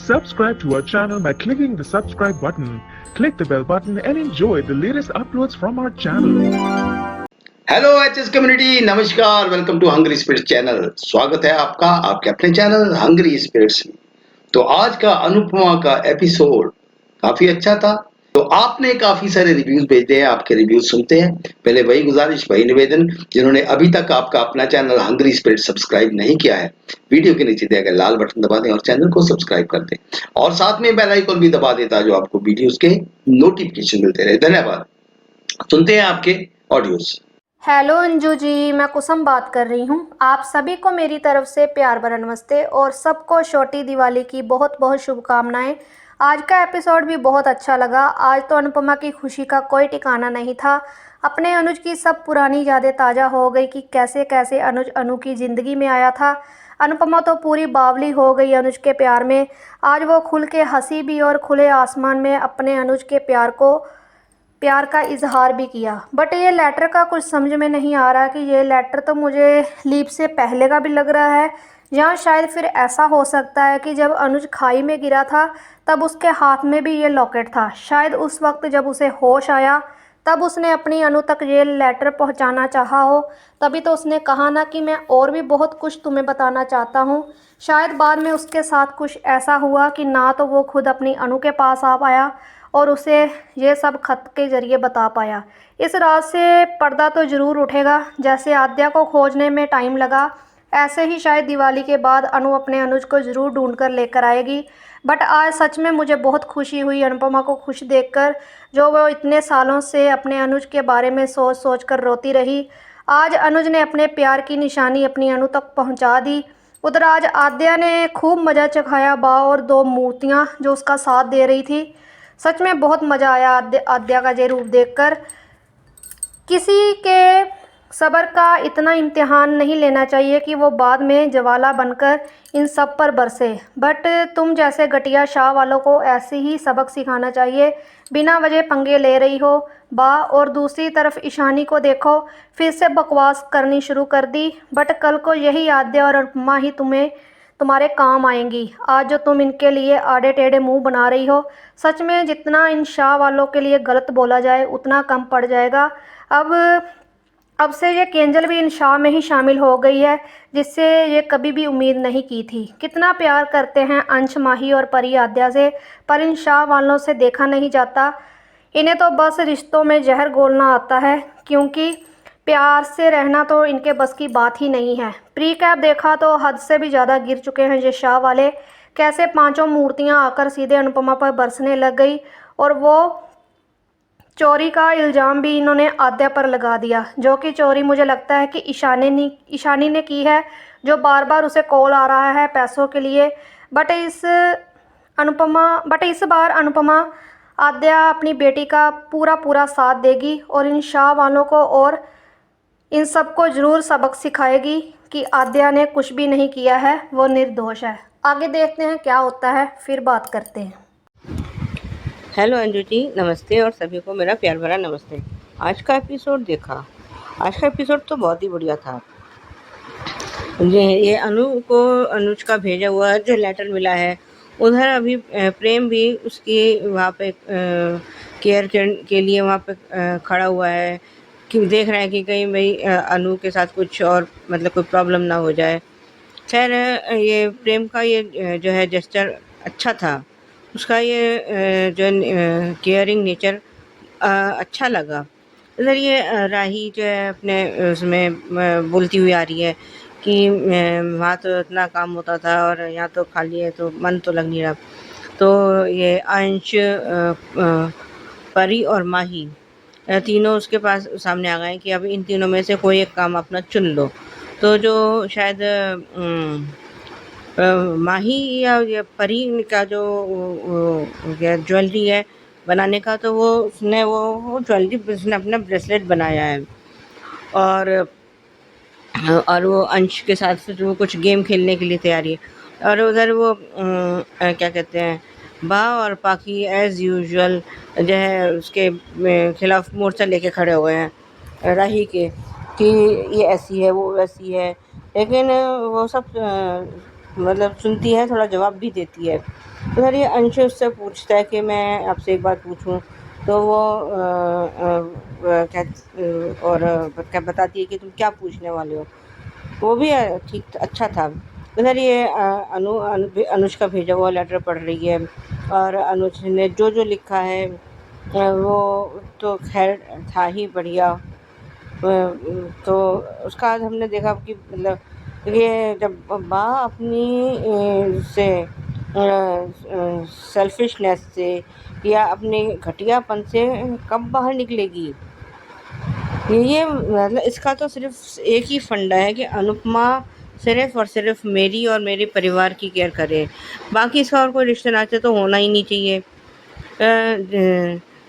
Subscribe to our channel by clicking the subscribe button. Click the bell button and enjoy the latest uploads from our channel. Hello HS community, नमस्कार। Welcome to Hungry Spirits channel. स्वागत है आपका आपके अपने channel hungry spirits में। तो आज का अनुपमा का एपिसोड काफी अच्छा था। तो आपने काफी सारे रिव्यूज भेजे हैं, आपके रिव्यूज सुनते हैं। पहले वही गुजारिश, वही निवेदन, जिन्होंने अभी तक आपका अपना चैनल हंग्री स्पिरिट सब्सक्राइब नहीं किया है, वीडियो के नीचे दिया गया लाल बटन दबा दें और चैनल को सब्सक्राइब कर दें और साथ में बेल आइकन भी दबा दें ताकि आपको वीडियोस के नोटिफिकेशन मिलते रहे। धन्यवाद। सुनते हैं आपके ऑडियोज। हेलो अंजू जी, मैं कुसुम बात कर रही हूँ। आप सभी को मेरी तरफ से प्यार भरा नमस्ते और सबको छोटी दिवाली की बहुत बहुत शुभकामनाएं। आज का एपिसोड भी बहुत अच्छा लगा। आज तो अनुपमा की खुशी का कोई ठिकाना नहीं था। अपने अनुज की सब पुरानी यादें ताज़ा हो गई कि कैसे कैसे अनुज अनु की ज़िंदगी में आया था। अनुपमा तो पूरी बावली हो गई अनुज के प्यार में। आज वो खुल के हंसी भी और खुले आसमान में अपने अनुज के प्यार का इजहार भी किया। बट ये लेटर का कुछ समझ में नहीं आ रहा कि ये लेटर तो मुझे लीप से पहले का भी लग रहा है। या शायद फिर ऐसा हो सकता है कि जब अनुज खाई में गिरा था तब उसके हाथ में भी ये लॉकेट था। शायद उस वक्त जब उसे होश आया तब उसने अपनी अनु तक ये लेटर पहुंचाना चाहा हो। तभी तो उसने कहा ना कि मैं और भी बहुत कुछ तुम्हें बताना चाहता हूँ। शायद बाद में उसके साथ कुछ ऐसा हुआ कि ना तो वो खुद अपनी अनु के पास आ पाया और उसे ये सब खत के ज़रिए बता पाया। इस राज से पर्दा तो ज़रूर उठेगा। जैसे आद्या को खोजने में टाइम लगा, ऐसे ही शायद दिवाली के बाद अनु अपने अनुज को ज़रूर ढूंढ कर लेकर आएगी। बट आज सच में मुझे बहुत खुशी हुई अनुपमा को खुश देखकर, जो वो इतने सालों से अपने अनुज के बारे में सोच सोच कर रोती रही। आज अनुज ने अपने प्यार की निशानी अपनी अनु तक पहुंचा दी। उधर आज आद्या ने खूब मज़ा चखाया। बा और दो मूर्तियाँ जो उसका साथ दे रही थी। सच में बहुत मज़ा आया आद्या का ये रूप देखकर। किसी के सब्र का इतना इम्तिहान नहीं लेना चाहिए कि वो बाद में ज्वाला बनकर इन सब पर बरसे। बट तुम जैसे घटिया शाह वालों को ऐसे ही सबक सिखाना चाहिए। बिना वजह पंगे ले रही हो बा। और दूसरी तरफ ईशानी को देखो, फिर से बकवास करनी शुरू कर दी। बट कल को यही आद्या और अनुपमा ही तुम्हारे काम आएंगी। आज जो तुम इनके लिए आड़े टेढ़े मुंह बना रही हो, सच में जितना इन शाह वालों के लिए गलत बोला जाए उतना कम पड़ जाएगा। अब से ये केंजल भी इन शाह में ही शामिल हो गई है, जिससे ये कभी भी उम्मीद नहीं की थी। कितना प्यार करते हैं अंश, माही और परी आद्या से, पर इन शाह वालों से देखा नहीं जाता। इन्हें तो बस रिश्तों में जहर घोलना आता है, क्योंकि प्यार से रहना तो इनके बस की बात ही नहीं है। प्री कैप देखा तो हद से भी ज़्यादा गिर चुके हैं ये शाह वाले। कैसे पांचों मूर्तियां आकर सीधे अनुपमा पर बरसने लग गई और वो चोरी का इल्ज़ाम भी इन्होंने आद्या पर लगा दिया, जो कि चोरी मुझे लगता है कि ईशानी ने की है, जो बार बार उसे कॉल आ रहा है पैसों के लिए। बट इस बार अनुपमा आद्या अपनी बेटी का पूरा साथ देगी और इन शाह वालों को और इन सबको ज़रूर सबक सिखाएगी कि आद्या ने कुछ भी नहीं किया है, वो निर्दोष है। आगे देखते हैं क्या होता है, फिर बात करते हैं। हेलो अंजू जी, नमस्ते और सभी को मेरा प्यार भरा नमस्ते। आज का एपिसोड देखा। आज का एपिसोड तो बहुत ही बढ़िया था। ये अनुज का भेजा हुआ जो लेटर मिला है, उधर अभी प्रेम भी उसकी वहाँ पे केयर के लिए वहाँ पे खड़ा हुआ है कि देख रहा है कि कहीं भाई अनु के साथ कुछ और मतलब कोई प्रॉब्लम ना हो जाए। खैर ये प्रेम का ये जो है जेस्चर अच्छा था। उसका ये जो केयरिंग नेचर अच्छा लगा। इधर ये राही जो है अपने उसमें बोलती हुई आ रही है कि वहाँ तो इतना काम होता था और यहाँ तो खाली है, तो मन तो लग नहीं रहा। तो ये अंश, परी और माही तीनों उसके पास सामने आ गए कि अब इन तीनों में से कोई एक काम अपना चुन लो। तो जो शायद माही या परी का जो ज्वेलरी है बनाने का, तो वो उसने वो ज्वेलरी उसने अपना ब्रेसलेट बनाया है। और वो अंश के साथ वो कुछ गेम खेलने के लिए तैयारी है। और उधर वो क्या कहते हैं, बा और पाखी एज़ यूजुअल जो है उसके खिलाफ मोर्चा लेके खड़े हुए हैं राही के, कि ये ऐसी है वो वैसी है। लेकिन वो सब मतलब सुनती है, थोड़ा जवाब भी देती है। उधर ये अंश उससे पूछता है कि मैं आपसे एक बात पूछूं, तो वो क्या बताती है कि तुम क्या पूछने वाले हो। वो भी ठीक अच्छा था। उधर ये अनुष्का भेजा हुआ लेटर पढ़ रही है और अनुज ने जो जो लिखा है वो तो खैर था ही बढ़िया। तो उसका आज हमने देखा कि मतलब ये जब माँ अपनी से सेल्फिशनेस से या अपने घटियापन से कब बाहर निकलेगी। ये मतलब इसका तो सिर्फ एक ही फंडा है कि अनुपमा सिर्फ और सिर्फ मेरी और मेरे परिवार की केयर करे, बाकी इसका और कोई रिश्ता नाते तो होना ही नहीं चाहिए।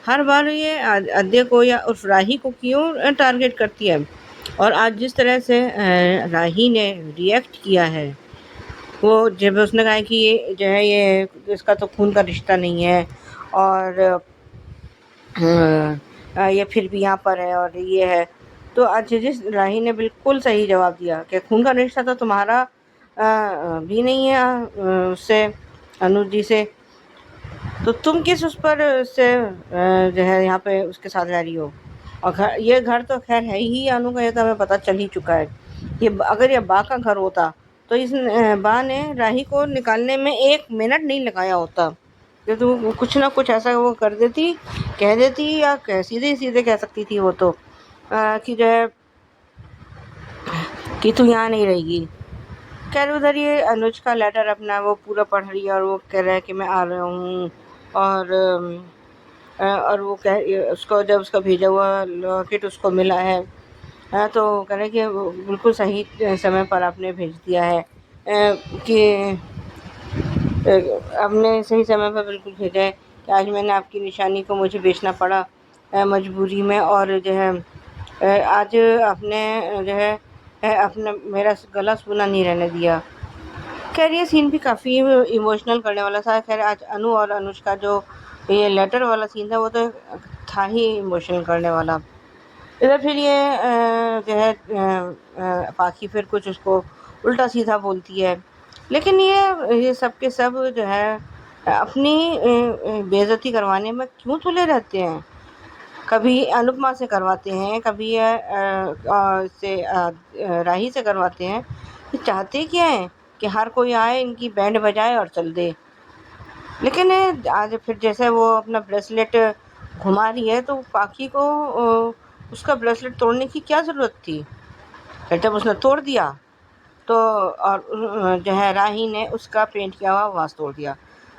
हर बार ये आद्य को या उस राही को क्यों टारगेट करती है। और आज जिस तरह से राही ने रिएक्ट किया है, वो जब उसने कहा कि ये जो है ये इसका तो खून का रिश्ता नहीं है और ये फिर भी यहाँ पर है और ये है, तो आज जिस राही ने बिल्कुल सही जवाब दिया कि खून का रिश्ता तो तुम्हारा भी नहीं है उससे, अनुज जी से, तो तुम किस उस पर से जो है यहाँ पे उसके साथ रह रही हो। और ये घर तो खैर है ही अनु का, ये तो हमें पता चल ही चुका है। ये अगर ये बा का घर होता तो इस बा ने राही को निकालने में 1 मिनट नहीं लगाया होता। तो तू कुछ ना कुछ ऐसा वो कर देती, कह देती या सीधे सीधे कह सकती थी वो तो कि जो है कि तू यहाँ नहीं रहेगी। खैर उधर ये अनुज का लेटर अपना वो पूरा पढ़ रही है और वो कह रहा है कि मैं आ रहा हूँ और वो कह उसको जब उसका भेजा हुआ लॉकेट उसको मिला है तो कह रहे कि वो बिल्कुल सही समय पर आपने भेज दिया है कि आपने सही समय पर बिल्कुल भेजा है कि आज मैंने आपकी निशानी को मुझे बेचना पड़ा मजबूरी में, और जो है आज आपने जो है अपना मेरा गला सूना नहीं रहने दिया। खैर ये सीन भी काफ़ी इमोशनल करने वाला था। खैर आज अनु और अनुज का जो ये लेटर वाला सीन था वो तो था ही इमोशनल करने वाला। इधर फिर ये जो है पाखी फिर कुछ उसको उल्टा सीधा बोलती है, लेकिन ये सब के सब जो है अपनी बेइज्जती करवाने में क्यों तुले रहते हैं। कभी अनुपमा से करवाते हैं, कभी इससे राही से करवाते हैं। ये चाहते क्या हैं कि हर कोई आए, इनकी बैंड बजाए और चल दे। लेकिन आज फिर जैसे वो अपना ब्रेसलेट घुमा रही है तो पाखी को उसका ब्रेसलेट तोड़ने की क्या ज़रूरत थी। फिर जब उसने तोड़ दिया तो और जो है राही ने उसका पेंट किया हुआ वास तोड़ दिया,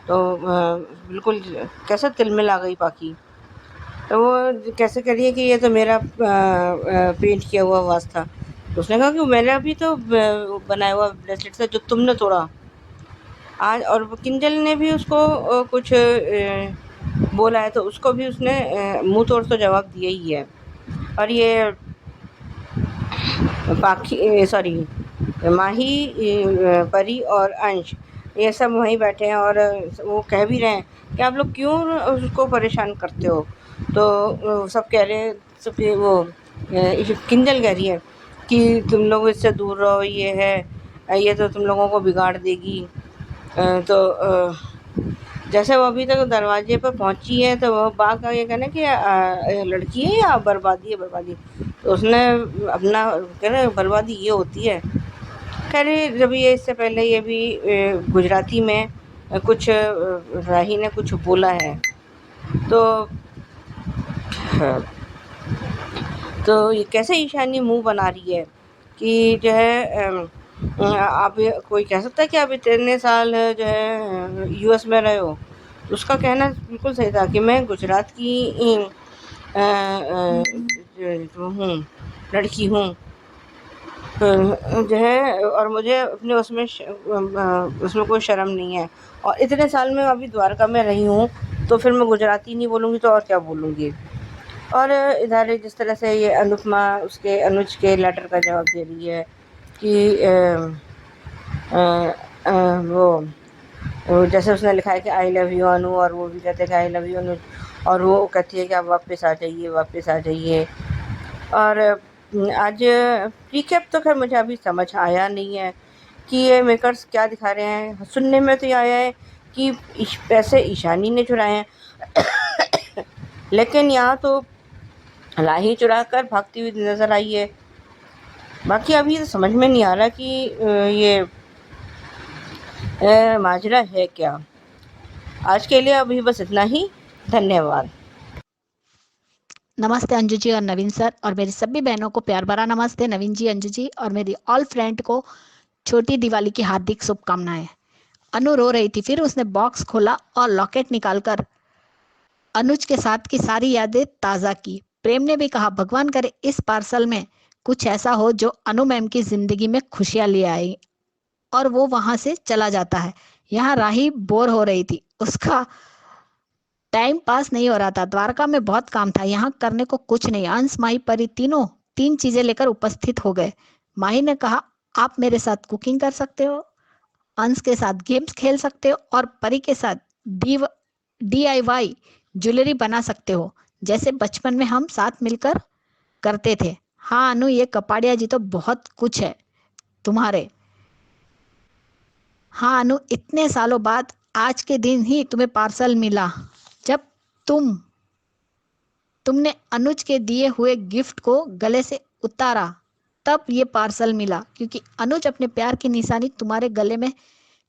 तो बिल्कुल कैसे तिलमिल आ गई पाखी। तो वो कैसे कह रही है कि ये तो मेरा पेंट किया हुआ वास था। तो उसने कहा कि मेरा भी तो बनाया हुआ ब्रेसलेट था जो तुमने तोड़ा आज। और किंजल ने भी उसको कुछ बोला है तो उसको भी उसने मुंह तोड़ तो जवाब दिया ही है। और ये माही परी और अंश ये सब वहीं बैठे हैं और वो कह भी रहे हैं कि आप लोग क्यों उसको परेशान करते हो। तो सब कह रहे हैं, सब वो किंजल कह रही है कि तुम लोग इससे दूर रहो, ये है ये तो तुम लोगों को बिगाड़ देगी। तो जैसे वो अभी तक दरवाजे पर पहुंची है तो वो बा का ये कहना कि लड़की है या बर्बादी है बर्बादी। तो उसने अपना कहना बर्बादी ये होती है। खैर जब ये इससे पहले ये भी गुजराती में कुछ राही ने कुछ बोला है तो ये कैसे ईशानी मुंह बना रही है कि जो है आप कोई कह सकता है कि आप इतने साल जो है यूएस में रहे हो। उसका कहना बिल्कुल सही था कि मैं गुजरात की हूँ, लड़की हूँ जो है, और मुझे अपने उसमें कोई शर्म नहीं है। और इतने साल में अभी द्वारका में रही हूँ तो फिर मैं गुजराती नहीं बोलूँगी तो और क्या बोलूँगी। और इधर जिस तरह से ये अनुपमा उसके अनुज के लेटर का जवाब दे रही है कि वो जैसे उसने लिखा है कि आई लव यू अनु, और वो भी कहते हैं कि आई लव यू अनुज, और वो कहती है कि आप वापस आ जाइए। और आज रिकैप तो खैर मुझे अभी समझ आया नहीं है कि ये मेकर्स क्या दिखा रहे हैं। सुनने में तो ये आया है कि पैसे ईशानी ने चुराए हैं लेकिन यहाँ तो राही चुरा कर भागती हुई नजर आई है। बाकी अभी तो समझ में नहीं आ रहा कि ये माजरा है क्या। आज के लिए अभी बस इतना ही। धन्यवाद। नमस्ते अंजू जी और नवीन सर और मेरी सभी बहनों को प्यार भरा नमस्ते। नवीन जी, अंजू जी और मेरी ऑल फ्रेंड को छोटी दिवाली की हार्दिक शुभकामनाएं। अनु रो रही थी, फिर उसने बॉक्स खोला और लॉकेट निकालकर अनुज के साथ की सारी यादें ताज़ा की। प्रेम ने भी कहा, भगवान करे इस पार्सल में कुछ ऐसा हो जो अनु मैम की जिंदगी में खुशियां ले आई और वो वहां से चला जाता है। यहाँ राही बोर हो रही थी, उसका टाइम पास नहीं हो रहा था। द्वारका में बहुत काम था, यहाँ करने को कुछ नहीं। अंश, माही, परी तीनों 3 चीजें लेकर उपस्थित हो गए। माही ने कहा, आप मेरे साथ कुकिंग कर सकते हो, अंश के साथ गेम्स खेल सकते हो और परी के साथ DIY ज्वेलरी बना सकते हो, जैसे बचपन में हम साथ मिलकर करते थे। हाँ अनु, ये कपाड़िया जी तो बहुत कुछ है तुम्हारे। हाँ अनु, इतने सालों बाद आज के दिन ही तुम्हें पार्सल मिला। जब तुमने अनुज के दिए हुए गिफ्ट को गले से उतारा तब ये पार्सल मिला, क्योंकि अनुज अपने प्यार की निशानी तुम्हारे गले में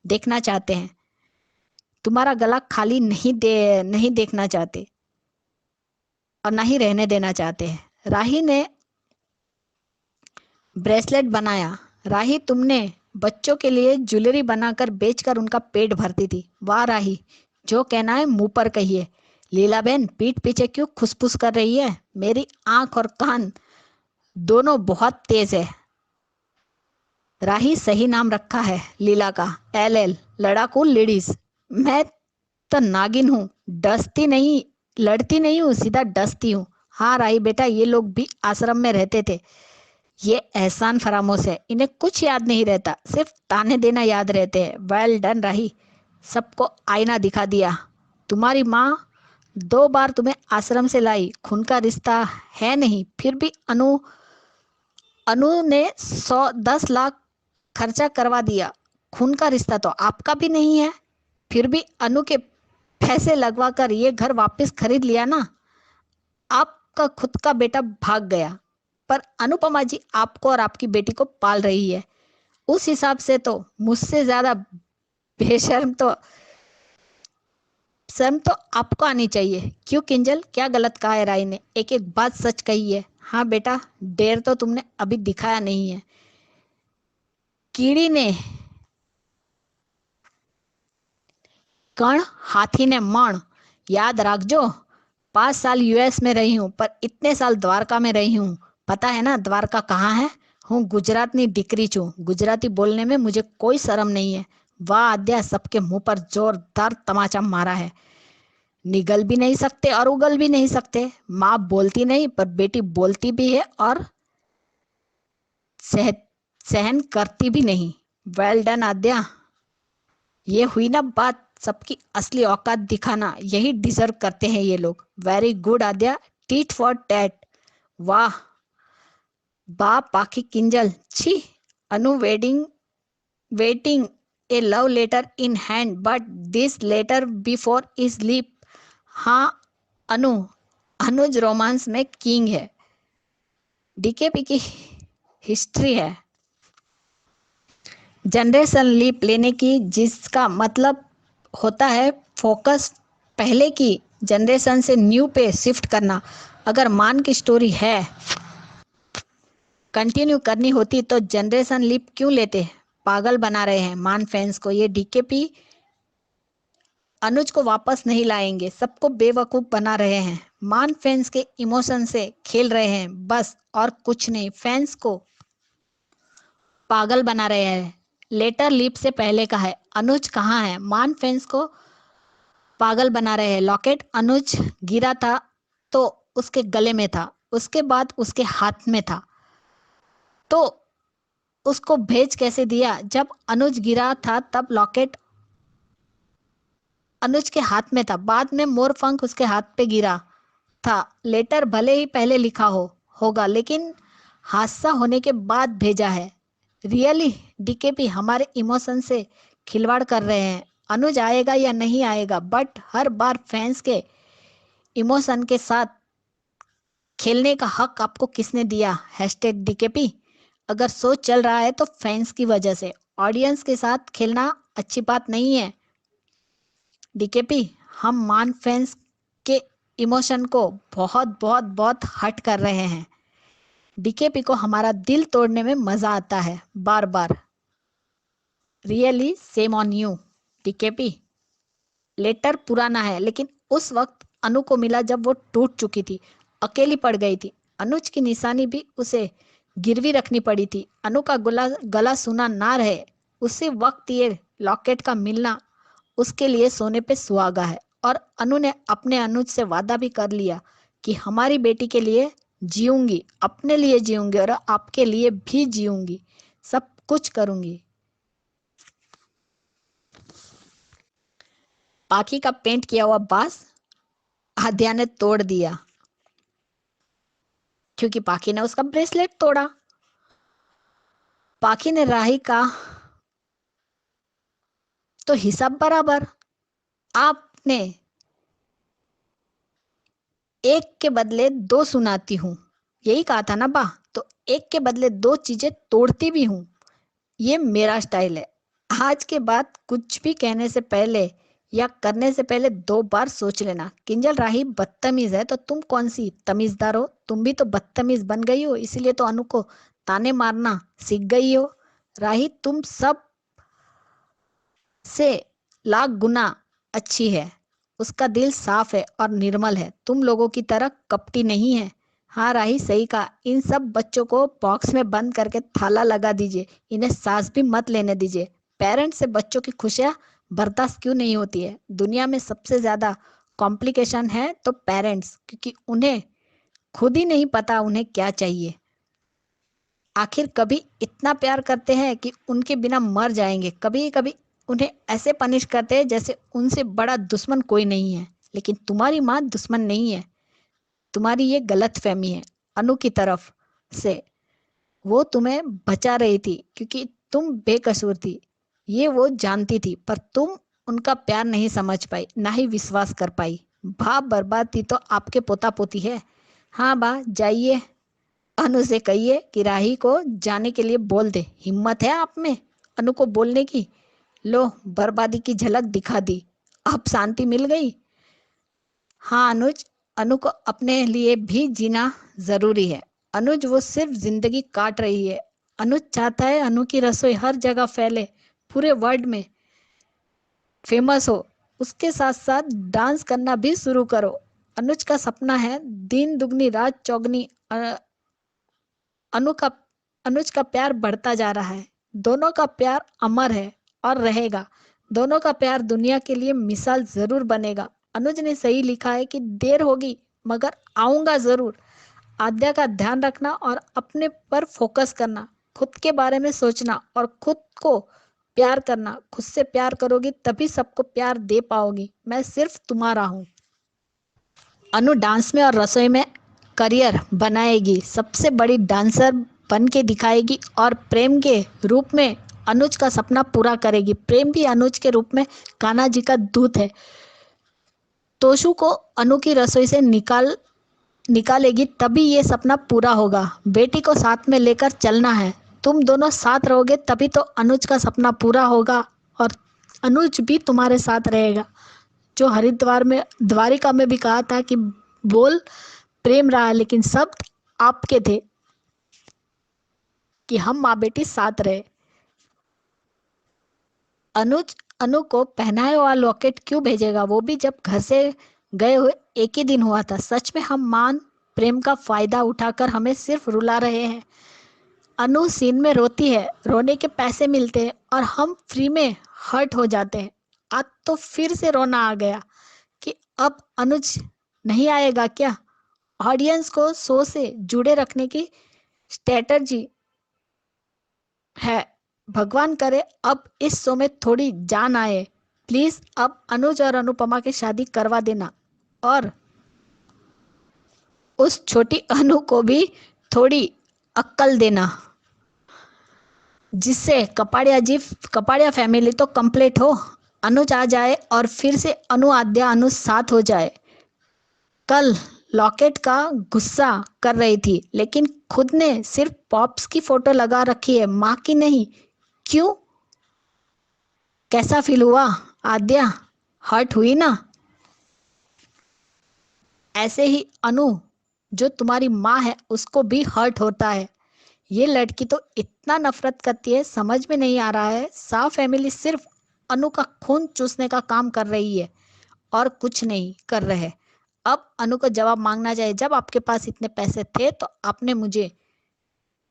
देखना चाहते हैं। तुम्हारा गला खाली नहीं देखना चाहते और ना ही रहने देना चाहते हैं। राही ने ब्रेसलेट बनाया। राही, तुमने बच्चों के लिए ज्वेलरी बनाकर बेचकर उनका पेट भरती थी। वाह राही, जो कहना है मुंह पर कहिए। लीला बहन पीठ पीछे क्यों खुसफुस कर रही है? मेरी आंख और कान दोनों बहुत तेज है। राही, सही नाम रखा है लीला का, LL, लड़ाकू लेडीज। मैं तो नागिन हूँ, लड़ती नहीं हूँ, सीधा डसती हूँ। हाँ राही बेटा, ये लोग भी आश्रम में रहते थे। ये एहसान फरामोश है, इन्हें कुछ याद नहीं रहता, सिर्फ ताने देना याद रहते हैं। वेल डन राही, सबको आईना दिखा दिया। तुम्हारी माँ 2 बार तुम्हें आश्रम से लाई, खून का रिश्ता है नहीं, फिर भी अनु ने 10 लाख खर्चा करवा दिया। खून का रिश्ता तो आपका भी नहीं है, फिर भी अनु के पैसे लगवा कर ये घर वापस खरीद लिया ना। आपका खुद का बेटा भाग गया, पर अनुपमा जी आपको और आपकी बेटी को पाल रही है। उस हिसाब से तो मुझसे ज्यादा बेशर्म तो शर्म तो आपको आनी चाहिए। क्यों किंजल, क्या गलत कहा है राय ने? एक एक बात सच कही है। हाँ बेटा, डेर तो तुमने अभी दिखाया नहीं है। कीड़ी ने कण, हाथी ने मण। याद रखजो, 5 साल US में रही हूँ, पर इतने साल द्वारका में रही हूँ। पता है ना द्वारका कहाँ है? हूँ गुजरातनी दीकरी छू, गुजराती बोलने में मुझे कोई शर्म नहीं है। वाह आद्या, सबके मुंह पर जोरदार तमाचा मारा है। निगल भी नहीं सकते और उगल भी नहीं सकते। माँ बोलती नहीं, पर बेटी बोलती भी है और सहन करती भी नहीं। वेल डन आद्या, ये हुई ना बात, सबकी असली औकात दिखाना, यही डिजर्व करते हैं ये लोग। Very good Adya, tit for tat. वाह बा पाखी किंजल, छी। Anu waiting a love letter in hand, but this letter before is leap. हाँ अनुज रोमांस में किंग है। DKP की हिस्ट्री है जनरेशन लीप लेने की, जिसका मतलब होता है फोकस पहले की जनरेशन से न्यू पे शिफ्ट करना। अगर मान की स्टोरी है कंटिन्यू करनी होती तो जनरेशन लीप क्यों लेते? पागल बना रहे हैं मान फैंस को। ये DKP अनुज को वापस नहीं लाएंगे, सबको बेवकूफ बना रहे हैं। मान फैंस के इमोशन से खेल रहे हैं बस, और कुछ नहीं। फैंस को पागल बना रहे हैं। लेटर लीप से पहले का है, अनुज कहाँ है? मान फैंस को पागल बना रहे हैं। लॉकेट अनुज गिरा था तो उसके गले में था, उसके बाद उसके हाथ में था, तो उसको भेज कैसे दिया? जब अनुज गिरा था तब लॉकेट अनुज के हाथ में था, बाद में मोरपंख उसके हाथ पे गिरा था। लेटर भले ही पहले लिखा होगा, लेकिन हादसा होने के बाद भेजा है। रियली डीकेपी हमारे इमोशन से खिलवाड़ कर रहे हैं। अनुज आएगा या नहीं आएगा, बट हर बार फैंस के इमोशन के साथ खेलने का हक आपको किसने दिया? Hashtag DKP. अगर शो चल रहा है तो फैंस की वजह से, ऑडियंस के साथ खेलना अच्छी बात नहीं है। डीकेपी, हम मान फैंस के इमोशन को बहुत बहुत बहुत हर्ट कर रहे हैं। डीकेपी को हमारा दिल तोड़ने में मजा आता है बार बार। Really shame on you DKP. Letter पुराना है, लेकिन उस वक्त अनु को मिला जब वो टूट चुकी थी, अकेली पड़ गई थी। अनुज की निशानी भी उसे गिरवी रखनी पड़ी थी। अनु का गला सुना ना रहे उसी वक्त ये लॉकेट का मिलना उसके लिए सोने पे सुहागा है। और अनु ने अपने अनुज से वादा भी कर लिया कि हमारी बेटी के लिए जीऊंगी, अपने लिए जीऊंगी और आपके लिए भी जीऊंगी, सब कुछ करूंगी। पाखी का पेंट किया हुआ बांस आद्या ने तोड़ दिया क्योंकि पाखी ने उसका ब्रेसलेट तोड़ा। पाखी ने राही का तो हिसाब बराबर। आपने एक के बदले दो सुनाती हूं, यही कहा था ना बा, तो एक के बदले दो चीजें तोड़ती भी हूं। ये मेरा स्टाइल है। आज के बाद कुछ भी कहने से पहले या करने से पहले 2 बार सोच लेना। किंजल राही बदतमीज है तो तुम कौन सी तमीजदार हो? तुम भी तो बदतमीज बन गई हो, इसीलिए तो अनु को ताने मारना सीख गई हो। राही तुम सब से लाख गुना अच्छी है, उसका दिल साफ है और निर्मल है, तुम लोगों की तरह कपटी नहीं है। हाँ राही सही कहा, इन सब बच्चों को बॉक्स में बंद करके ताला लगा दीजिए, इन्हें सांस भी मत लेने दीजिए। पेरेंट्स से बच्चों की खुशियां बर्दाश्त क्यों नहीं होती है? दुनिया में सबसे ज्यादा कॉम्प्लिकेशन है तो पेरेंट्स, क्योंकि उन्हें खुद ही नहीं पता उन्हें क्या चाहिए। आखिर कभी इतना प्यार करते हैं कि उनके बिना मर जाएंगे, कभी कभी उन्हें ऐसे पनिश करते हैं जैसे उनसे बड़ा दुश्मन कोई नहीं है। लेकिन तुम्हारी माँ दुश्मन नहीं है, तुम्हारी ये गलत फहमी है अनु की तरफ से। वो तुम्हें बचा रही थी क्योंकि तुम बेकसूर थी, ये वो जानती थी, पर तुम उनका प्यार नहीं समझ पाई, ना ही विश्वास कर पाई। बाप बर्बाद थी तो आपके पोता पोती है। हाँ बा जाइए, अनु से कहिए कि राही को जाने के लिए बोल दे। हिम्मत है आप में अनु को बोलने की? लो बर्बादी की झलक दिखा दी, अब शांति मिल गई। हाँ अनुज, अनु को अपने लिए भी जीना जरूरी है। अनुज वो सिर्फ जिंदगी काट रही है। अनुज चाहता है अनु की रसोई हर जगह फैले, पूरे वर्ल्ड में फेमस हो। उसके साथ साथ डांस करना भी शुरू करो। अनुज का सपना है दिन दुगनी रात चौगनी। अनुज का प्यार बढ़ता जा रहा है। दोनों का प्यार अमर है और रहेगा। दोनों का प्यार दुनिया के लिए मिसाल जरूर बनेगा। अनुज ने सही लिखा है कि देर होगी मगर आऊंगा जरूर। आद्या का ध्यान रखना और अपने पर फोकस करना, खुद के बारे में सोचना और खुद को प्यार करना। खुद से प्यार करोगी तभी सबको प्यार दे पाओगी। मैं सिर्फ तुम्हारा हूँ। अनु डांस में और रसोई में करियर बनाएगी, सबसे बड़ी डांसर बन के दिखाएगी और प्रेम के रूप में अनुज का सपना पूरा करेगी। प्रेम भी अनुज के रूप में कान्हा जी का दूत है। तोशु को अनु की रसोई से निकालेगी तभी ये सपना पूरा होगा। बेटी को साथ में लेकर चलना है। तुम दोनों साथ रहोगे तभी तो अनुज का सपना पूरा होगा और अनुज भी तुम्हारे साथ रहेगा। जो हरिद्वार में द्वारिका में भी कहा था कि बोल प्रेम रहा, लेकिन शब्द आपके थे कि हम माँ बेटी साथ रहे। अनुज अनु को पहनाए हुआ लॉकेट क्यों भेजेगा, वो भी जब घर से गए हुए एक ही दिन हुआ था। सच में हम मान प्रेम का फायदा उठाकर हमें सिर्फ रुला रहे हैं। अनु सीन में रोती है, रोने के पैसे मिलते हैं और हम फ्री में हर्ट हो जाते हैं। आज तो फिर से रोना आ गया कि अब अनुज नहीं आएगा क्या? ऑडियंस को शो से जुड़े रखने की स्ट्रेटजी है। भगवान करे अब इस शो में थोड़ी जान आए। प्लीज अब अनुज और अनुपमा की शादी करवा देना और उस छोटी अनु को भी थोड़ी अक्ल देना। जिससे कपाड़िया फैमिली तो कंप्लीट हो, अनुज आ जाए और फिर से अनु आद्या अनु साथ हो जाए। कल लॉकेट का गुस्सा कर रही थी, लेकिन खुद ने सिर्फ पॉप्स की फोटो लगा रखी है, माँ की नहीं। क्यों? कैसा फील हुआ आद्या? हर्ट हुई ना? ऐसे ही अनु जो तुम्हारी माँ है उसको भी हर्ट होता है। ये लड़की तो इतना नफरत करती है, समझ में नहीं आ रहा है। साफ फैमिली सिर्फ अनु का खून चूसने का काम कर रही है और कुछ नहीं कर रहे। अब अनु को जवाब मांगना चाहिए। जब आपके पास इतने पैसे थे तो आपने मुझे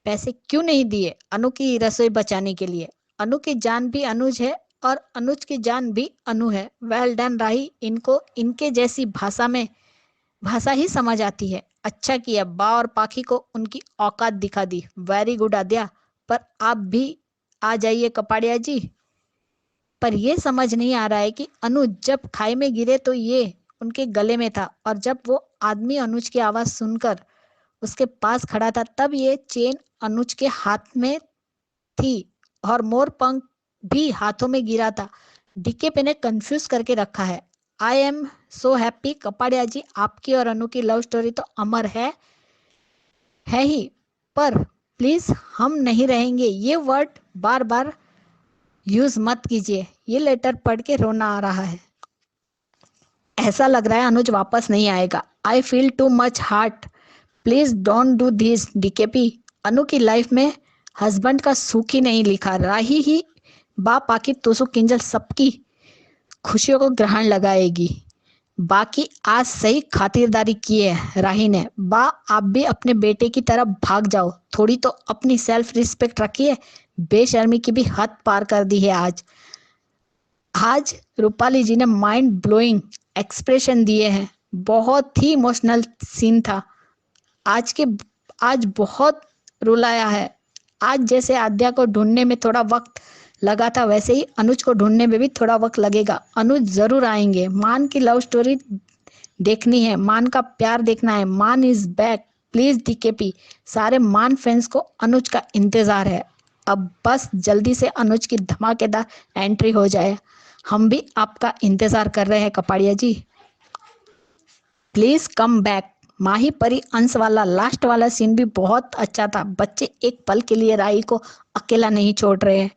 पैसे क्यों नहीं दिए अनु की रसोई बचाने के लिए? अनु की जान भी अनुज है और अनुज की जान भी अनु है। वेल डन राही, इनको इनके जैसी भाषा ही समझ आती है। अच्छा किया, बा और पाखी को उनकी औकात दिखा दी। वेरी गुड आद्या, पर आप भी आ जाइए कपाड़िया जी। पर ये समझ नहीं आ रहा है कि अनुज जब खाई में गिरे तो ये उनके गले में था, और जब वो आदमी अनुज की आवाज सुनकर उसके पास खड़ा था तब ये चेन अनुज के हाथ में थी और मोर पंख भी हाथों में गिरा था। डीकेपी ने कंफ्यूज करके रखा है। I am so happy Kapadia ji, आपकी और अनु की लव स्टोरी तो अमर है ही, पर प्लीज हम नहीं रहेंगे ये वर्ड बार बार यूज मत कीजिए। ये लेटर पढ़ के रोना आ रहा है। ऐसा लग रहा है अनुज वापस नहीं आएगा। I feel too much hurt, please don't do this DKP. Anu की लाइफ में हस्बैंड का सुख ही नहीं लिखा। राही ही बा पाकी तुसु किंजल सबकी खुशियों को ग्रहण लगाएगी। बाकी आज सही खातिरदारी की है राही ने। बा आप भी अपने बेटे की तरफ भाग जाओ, थोड़ी तो अपनी सेल्फ रिस्पेक्ट रखिए। बेशर्मी की भी हद पार कर दी है आज रूपाली जी ने माइंड ब्लोइंग एक्सप्रेशन दिए हैं। बहुत ही इमोशनल सीन था। आज बहुत रुलाया है। आज जैसे आद्या को ढूंढने में थोड़ा वक्त लगा था, वैसे ही अनुज को ढूंढने में भी थोड़ा वक्त लगेगा। अनुज जरूर आएंगे। मान की लव स्टोरी देखनी है, मान का प्यार देखना है। मान इज बैक, प्लीज डीकेपी। सारे मान फैंस को अनुज का इंतजार है। अब बस जल्दी से अनुज की धमाकेदार एंट्री हो जाए। हम भी आपका इंतजार कर रहे हैं कपाड़िया जी, प्लीज कम बैक। माही परी अंश वाला लास्ट वाला सीन भी बहुत अच्छा था। बच्चे एक पल के लिए राही को अकेला नहीं छोड़ रहे हैं।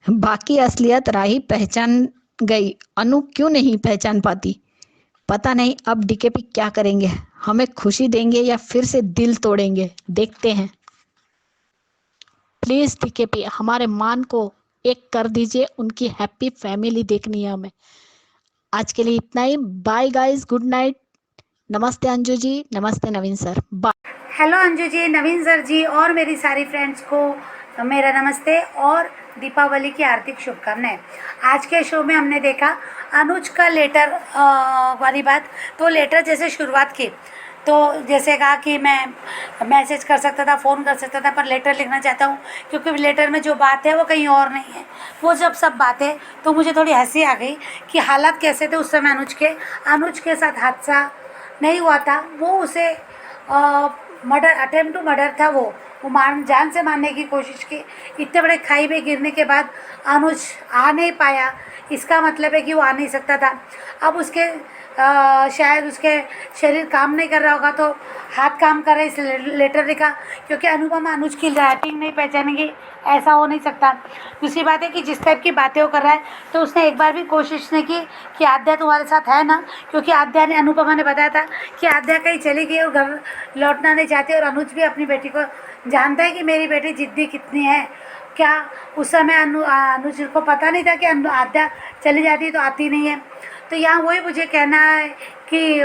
बाकी असलियत राही पहचान गई, अनु क्यों नहीं पहचान पाती? पता नहीं अब डीकेपी क्या करेंगे, हमें खुशी देंगे या फिर से दिल तोड़ेंगे, देखते हैं। प्लीज डीकेपी हमारे मान को एक कर दीजिए, उनकी हैप्पी फैमिली देखनी है हमें। आज के लिए इतना ही। Bye guys, good night. नमस्ते अंजू जी, नमस्ते Naveen sir, bye. Hello Anju ji, Naveen sir ji और मेरी सारी फ्रेंड्स को मेरा नमस्ते और दीपावली की हार्दिक शुभकामनाएं। आज के शो में हमने देखा अनुज का लेटर वाली बात। तो लेटर जैसे शुरुआत की तो जैसे कहा कि मैं मैसेज कर सकता था, फ़ोन कर सकता था, पर लेटर लिखना चाहता हूँ क्योंकि लेटर में जो बात है वो कहीं और नहीं है। वो जब सब बातें, तो मुझे थोड़ी हंसी आ गई कि हालात कैसे थे उस समय अनुज के साथ हादसा नहीं हुआ था। वो उसे मर्डर, अटेम्प्ट टू मर्डर था। वो जान से मारने की कोशिश की। इतने बड़े खाई में गिरने के बाद अनुज आ नहीं पाया, इसका मतलब है कि वो आ नहीं सकता था। अब उसके शायद उसके शरीर काम नहीं कर रहा होगा तो हाथ काम कर रहे, इस लेटर लिखा। क्योंकि अनुपमा अनुज की राइटिंग नहीं पहचानेंगी, ऐसा हो नहीं सकता। दूसरी बात है कि जिस टाइप की बातें वो कर रहा है तो उसने एक बार भी कोशिश नहीं की कि आद्या तुम्हारे साथ है ना, क्योंकि आद्या ने, अनुपमा ने बताया था कि आद्या कहीं चली गई और घर लौटना नहीं चाहती। और अनुज भी अपनी बेटी को जानता है कि मेरी बेटी जिद्दी कितनी है। क्या उस समय अनुज को पता नहीं था कि आद्या चली जाती तो आती नहीं है? तो यहाँ वही मुझे कहना है कि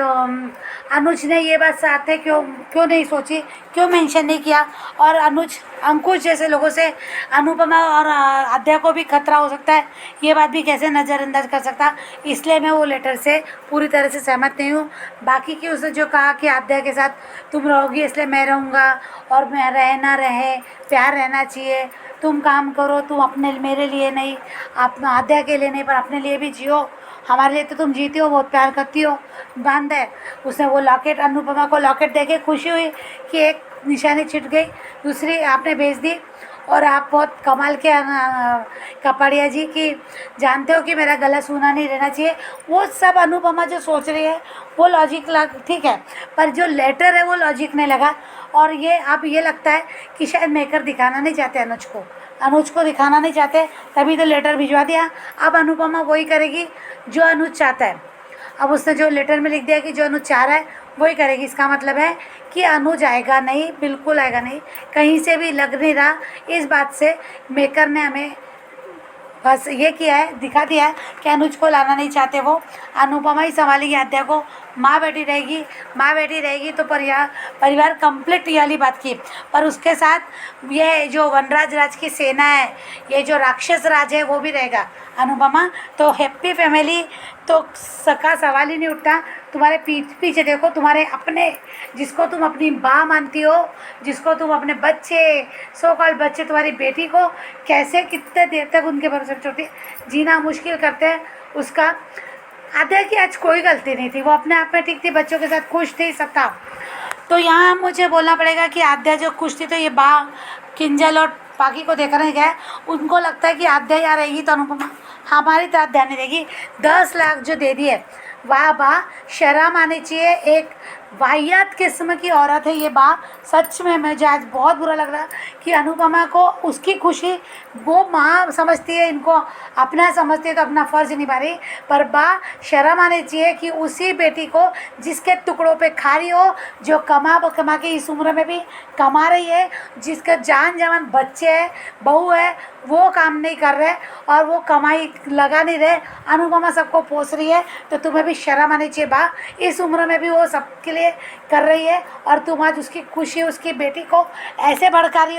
अनुज ने ये बात साथ है क्यों नहीं सोची, क्यों मेंशन नहीं किया। और अंकुश जैसे लोगों से अनुपमा और आद्या को भी खतरा हो सकता है, ये बात भी कैसे नज़रअंदाज कर सकता। इसलिए मैं वो लेटर से पूरी तरह से सहमत नहीं हूँ। बाकी की उसने जो कहा कि आद्या के साथ तुम रहोगी इसलिए मैं रहूँगा, और मैं रहे ना रहे प्यार रहना चाहिए, तुम काम करो, तुम अपने मेरे लिए नहीं, आप आद्या के लिए नहीं पर अपने लिए भी जियो, हमारे लिए तो तुम जीती हो, बहुत प्यार करती हो, बांध है। उसने वो लॉकेट, अनुपमा को लॉकेट देके खुशी हुई कि एक निशानी छिट गई, दूसरी आपने भेज दी। और आप बहुत कमाल के कपाड़िया जी की जानते हो कि मेरा गला सूना नहीं रहना चाहिए, वो सब अनुपमा जो सोच रही है वो लॉजिक ठीक है, पर जो लेटर है वो लॉजिक नहीं लगा। और ये अब ये लगता है कि शायद मेकर दिखाना नहीं चाहते अनुज को दिखाना नहीं चाहते, तभी तो लेटर भिजवा दिया। अब अनुपमा वही करेगी जो अनुज चाहता है। अब उसने जो लेटर में लिख दिया कि जो अनुज चाह रहा है वही करेगी। इसका मतलब है कि अनुज आएगा नहीं, बिल्कुल आएगा नहीं, कहीं से भी लग नहीं रहा। इस बात से मेकर ने हमें बस ये किया है, दिखा दिया है कि अनुज को लाना नहीं चाहते वो। अनुपमा ही संभालेगी आद्या को, माँ बेटी रहेगी तो परिवार कंप्लीट ये वाली बात की। पर उसके साथ ये जो वनराज राज की सेना है, ये जो राक्षस राज है वो भी रहेगा अनुपमा। तो हैप्पी फैमिली तो का सवाल ही नहीं उठता। तुम्हारे पीछे देखो, तुम्हारे अपने, जिसको तुम अपनी माँ मानती हो, जिसको तुम अपने बच्चे, सो कॉल्ड बच्चे, तुम्हारी बेटी को कैसे कितने देर तक उनके भरोसे छोटी जीना मुश्किल करते हैं। उसका आद्या की आज कोई गलती नहीं थी, वो अपने आप में ठीक थी, बच्चों के साथ खुश थी, सब था। तो यहाँ मुझे बोलना पड़ेगा कि आद्या जो खुश थी, तो ये किंजल और पाकी को देखने गए, उनको लगता है कि आद्या यहाँ रहेगी तो अनुपमा हमारी तरफ ध्यान नहीं देगी। 10 लाख जो दे दिए, वाह शर्म आनी चाहिए। एक वाहियात किस्म की औरत है ये सच में मुझे आज बहुत बुरा लग रहा कि अनुपमा को उसकी खुशी वो माँ समझती है, इनको अपना समझती है तो अपना फ़र्ज़ निभा रही, पर शर्म आनी चाहिए कि उसी बेटी को जिसके टुकड़ों पे खा रही हो, जो कमा के इस उम्र में भी कमा रही है, जिसका जान जवान बच्चे है, बहू है, वो काम नहीं कर रहे और वो कमाई लगा नहीं रहे, अनुपमा सबको पोस रही है। तो तुम्हें भी शर्म आनी चाहिए इस उम्र में भी वो सबके लिए कर रही है, और तुम आज उसकी खुशी, उसकी बेटी को ऐसे भड़का रही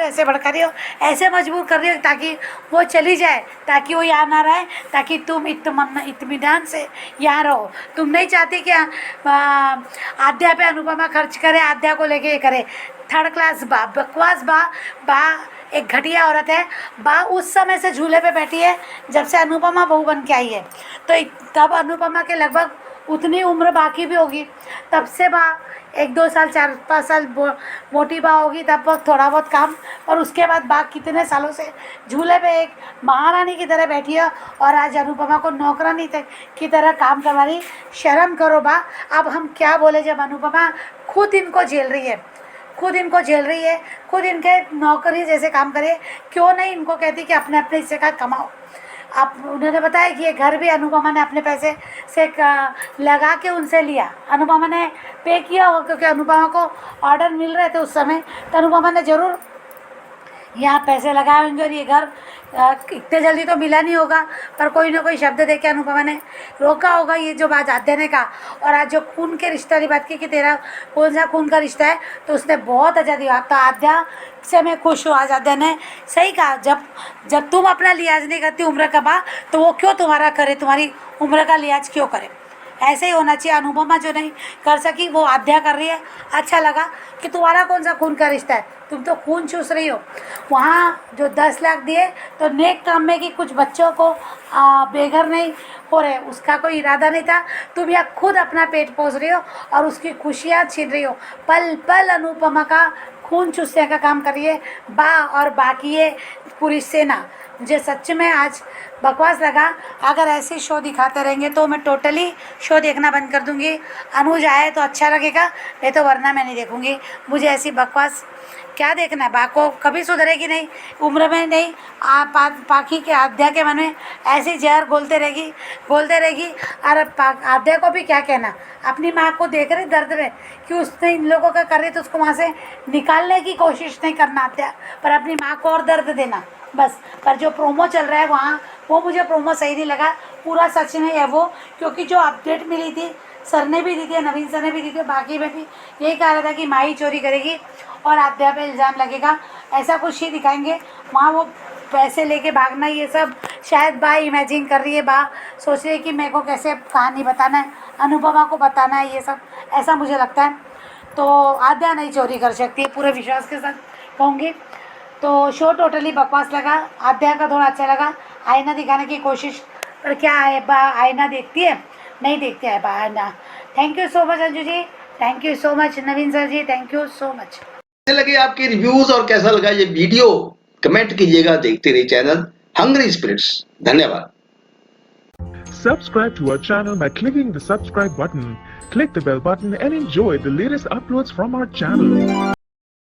हो, ऐसे मजबूर कर रही हो ताकि वो चली जाए, ताकि वो यहाँ ना रहे, ताकि तुम इत्मीनान से यहाँ रहो। तुम नहीं चाहती कि आद्या पे अनुपमा खर्च करे, आद्या को लेके करे। थर्ड क्लास बकवास एक घटिया औरत है। उस समय से झूले पे बैठी है जब से अनुपमा बहू बन के आई है, तो तब अनुपमा के लगभग उतनी उम्र बाकी भी होगी, तब से 1-2 साल 4-5 साल मोटी होगी, तब थोड़ा बहुत काम, और उसके बाद कितने सालों से झूले पे एक महारानी की तरह बैठी है, और आज अनुपमा को नौकरानी की तरह काम करवा रही। शर्म करो अब हम क्या बोले जब अनुपमा खुद इनको झेल रही है, खुद इनके नौकरी जैसे काम करे। क्यों नहीं इनको कहती कि अपने हिस्से का कमाओ। आप उन्होंने बताया कि ये घर भी अनुपमा ने अपने पैसे से लगा के उनसे लिया, अनुपमा ने पे किया हो, क्योंकि अनुपमा को ऑर्डर मिल रहे थे उस समय, तो अनुपमा ने ज़रूर यहाँ पैसे लगाए होंगे, और ये घर इतने जल्दी तो मिला नहीं होगा, पर कोई ना कोई शब्द देके अनुपमा ने रोका होगा। ये जो बात आद्या ने कहा, और आज जो खून के रिश्ते वाली बात की कि तेरा कौन सा खून का रिश्ता है, तो उसने बहुत अच्छा दिया। तो आद्या से मैं खुश हूँ। आज आद्या ने सही कहा, जब तुम अपना लिहाज नहीं करती उम्र का तो वो क्यों तुम्हारा करे, तुम्हारी उम्र का लिहाज क्यों करे। ऐसे ही होना चाहिए। अनुपमा जो नहीं कर सकी वो आद्या कर रही है। अच्छा लगा कि तुम्हारा कौन सा खून का रिश्ता है, तुम तो खून चूस रही हो। वहाँ जो 10 लाख दिए तो नेक काम में कि कुछ बच्चों को बेघर नहीं हो रहे, उसका कोई इरादा नहीं था। तुम यहाँ खुद अपना पेट पोस रही हो और उसकी खुशियाँ छीन रही हो। पल पल अनुपमा का खून चूसने का काम करिए और बाकी ये पूरी सेना। मुझे सच में आज बकवास लगा। अगर ऐसे शो दिखाते रहेंगे तो मैं टोटली शो देखना बंद कर दूंगी। अनुज आए तो अच्छा लगेगा, नहीं तो वरना मैं नहीं देखूंगी। मुझे ऐसी बकवास क्या देखना है। बाको कभी सुधरेगी नहीं, उम्र में नहीं। पाखी के आद्या के मन में ऐसी जहर घोलते रहेगी। और आद्या को भी क्या कहना, अपनी माँ को देख रहे दर्द में कि उसने इन लोगों का कर रही, तो उसको वहाँ से निकालने की कोशिश नहीं करना आद्या, पर अपनी माँ को और दर्द देना बस। पर जो प्रोमो चल रहा है वहाँ, वो मुझे प्रोमो सही नहीं लगा। पूरा सच नहीं है वो, क्योंकि जो अपडेट मिली थी सर ने भी दी थी, नवीन सर ने भी दी थी, बाकी में भी यही कहा रहा था कि माँ ही चोरी करेगी और आद्या पे इल्ज़ाम लगेगा, ऐसा कुछ ही दिखाएंगे। वहाँ वो पैसे लेके भागना, ये सब शायद बा इमेजिन कर रही है। बा सोच रही है कि मेरे को कैसे कहानी बताना है, अनुपमा को बताना है, ये सब ऐसा मुझे लगता है। तो आद्या नहीं चोरी कर सकती है, पूरे विश्वास के साथ कहूँगी। तो शो टोटली बकवास लगा। आद्या का थोड़ा अच्छा लगा, आईना दिखाने की कोशिश, पर क्या है बा आईना देखती है, नहीं देखती है बा आईना। Thank you so much Anju ji, thank you so much Naveen sir ji, thank you so much. कैसे लगे आपके रिव्यूज और कैसा लगा ये वीडियो, कमेंट कीजिएगा। देखते रहिए चैनल हंग्री स्पिरिट्स। धन्यवाद। Subscribe to our channel by clicking the subscribe button. Click the bell button and enjoy the latest uploads from our channel.